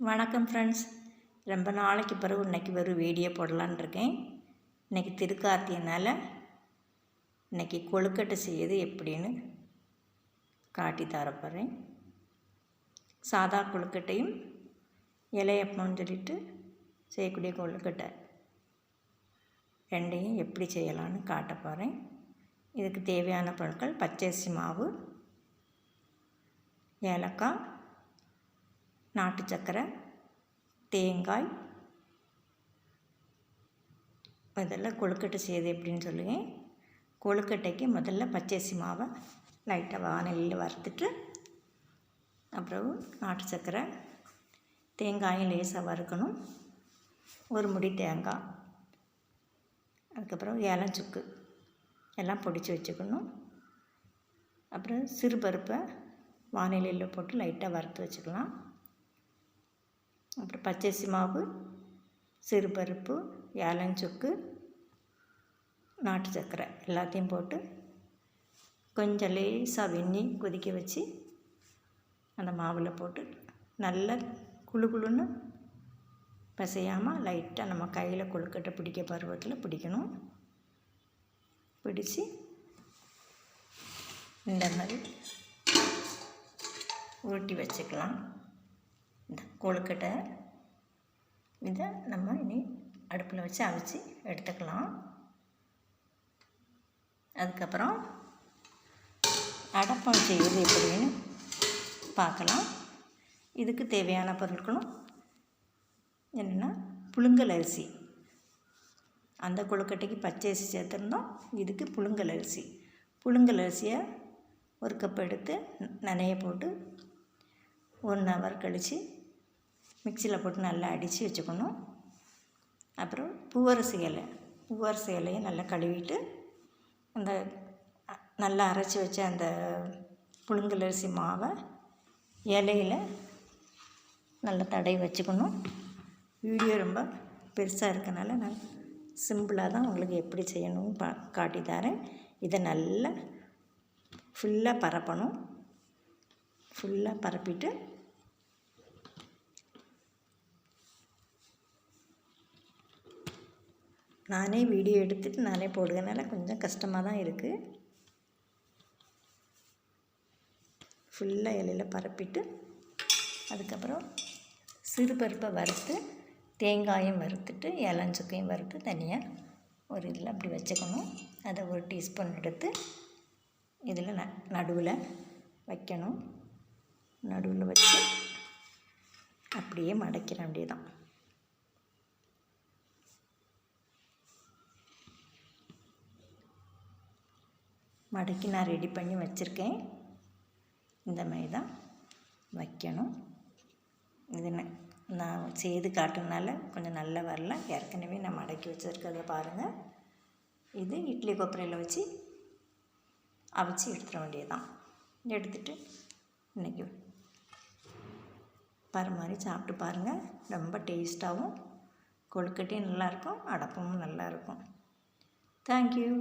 வணக்கம் ஃப்ரெண்ட்ஸ். ரொம்ப நாளைக்கு பிறகு இன்றைக்கி ஒரு வீடியோ போடலான்னு இருக்கேன். இன்றைக்கி திருக்கார்த்தியனால் இன்றைக்கி கொழுக்கட்டை செய்யுது எப்படின்னு காட்டி தரப்போகிறேன். சாதா கொழுக்கட்டையும் இலையப்பம்னு சொல்லிட்டு செய்யக்கூடிய கொழுக்கட்டை ரெண்டையும் எப்படி செய்யலான்னு காட்ட போகிறேன். இதுக்கு தேவையான பொருட்கள்: பச்சரிசி மாவு, ஏலக்காய், நாட்டு சர்க்கரை, தேங்காய். இதெல்லாம் கொழுக்கட்டை செய்யுது எப்படின்னு சொல்லுவேன். கொழுக்கட்டைக்கு முதல்ல பச்சரிசி மாவை லைட்டாக வானலியில் வறுத்துட்டு, அப்புறம் நாட்டு சர்க்கரை, தேங்காயும் லேசாக வறுக்கணும். ஒரு முடி தேங்காய், அதுக்கப்புறம் ஏலஞ்சுக்கு எல்லாம் பொடிச்சு வச்சுக்கணும். அப்புறம் சிறுபருப்பை வானிலையில் போட்டு லைட்டாக வறுத்து வச்சுக்கலாம். அப்புறம் பச்சரிசி மாவு, சிறுபருப்பு, ஏலஞ்சுக்கு, நாட்டு சர்க்கரை எல்லாத்தையும் போட்டு கொஞ்சம் லேசாக வெந்நி கொதிக்க வச்சு அந்த மாவில் போட்டு நல்லா குழுன்னு பிசையாமல் லைட்டாக நம்ம கையில் கொழுக்கட்டை பிடிக்க பருவத்தில் பிடிக்கணும். பிடிச்சி இந்த மாதிரி உருட்டி வச்சுக்கலாம். இந்த கொழுக்கட்டை இதை நம்ம இனி அடுப்பில் வச்சு அவிச்சு எடுத்துக்கலாம். அதுக்கப்புறம் அடப்பம் செய்வது எப்படின்னு பார்க்கலாம். இதுக்கு தேவையான பொருட்களும் என்னென்னா, புழுங்கல் அரிசி. அந்த கொழுக்கட்டைக்கு பச்சரிசி சேர்த்துருந்தோம், இதுக்கு புழுங்கல் அரிசி. புழுங்கல் அரிசியை ஒரு கப் எடுத்து நனைய போட்டு 1 ஹவர் கழித்து மிக்சியில் போட்டு நல்லா அடித்து வச்சுக்கணும். அப்புறம் பூவரசி இலையை நல்லா கழுவிட்டு அந்த நல்லா அரைச்சி வச்ச அந்த புழுங்கல் அரிசி மாவை இலையில் நல்லா தடவி வச்சுக்கணும். வீடியோ ரொம்ப பெருசாக இருக்கனால நான் சிம்பிளாக தான் உங்களுக்கு எப்படி செய்யணும்னு காட்டி தரேன். இதை நல்லா ஃபுல்லாக பரப்பணும். ஃபுல்லாக பரப்பிட்டு நானே வீடியோ எடுத்துகிட்டு நானே போடுறதுனால கொஞ்சம் கஷ்டமாக தான் இருக்குது. ஃபுல்லாக இலையில் பரப்பிட்டு அதுக்கப்புறம் சிறுபருப்பை வறுத்து, தேங்காயும் வறுத்துட்டு, ஏலஞ்சுக்கையும் வறுத்து தனியாக ஒரு இதில் அப்படி வச்சுக்கணும். அதை 1 டீஸ்பூன் எடுத்து இதில் நடுவில் வைக்கணும். நடுவில் வச்சு அப்படியே மடக்கிற வேண்டியதான். மடக்கி நான் ரெடி பண்ணி வச்சுருக்கேன். இந்த மாதிரி தான் வைக்கணும். இது நான் செய்து காட்டுனால கொஞ்சம் நல்லா வரல. ஏற்கனவே நான் மடக்கி வச்சுருக்கிறத பாருங்கள். இது இட்லி கொப்பரையில் வச்சு அவிச்சு எடுத்துட வேண்டியதான். எடுத்துட்டு இன்றைக்கி மாதிரி சாப்பிட்டு பாருங்கள். ரொம்ப டேஸ்ட்டாகவும் கொழுக்கட்டையும் நல்லாயிருக்கும், அடப்பமும் நல்லாயிருக்கும். தேங்க்யூ.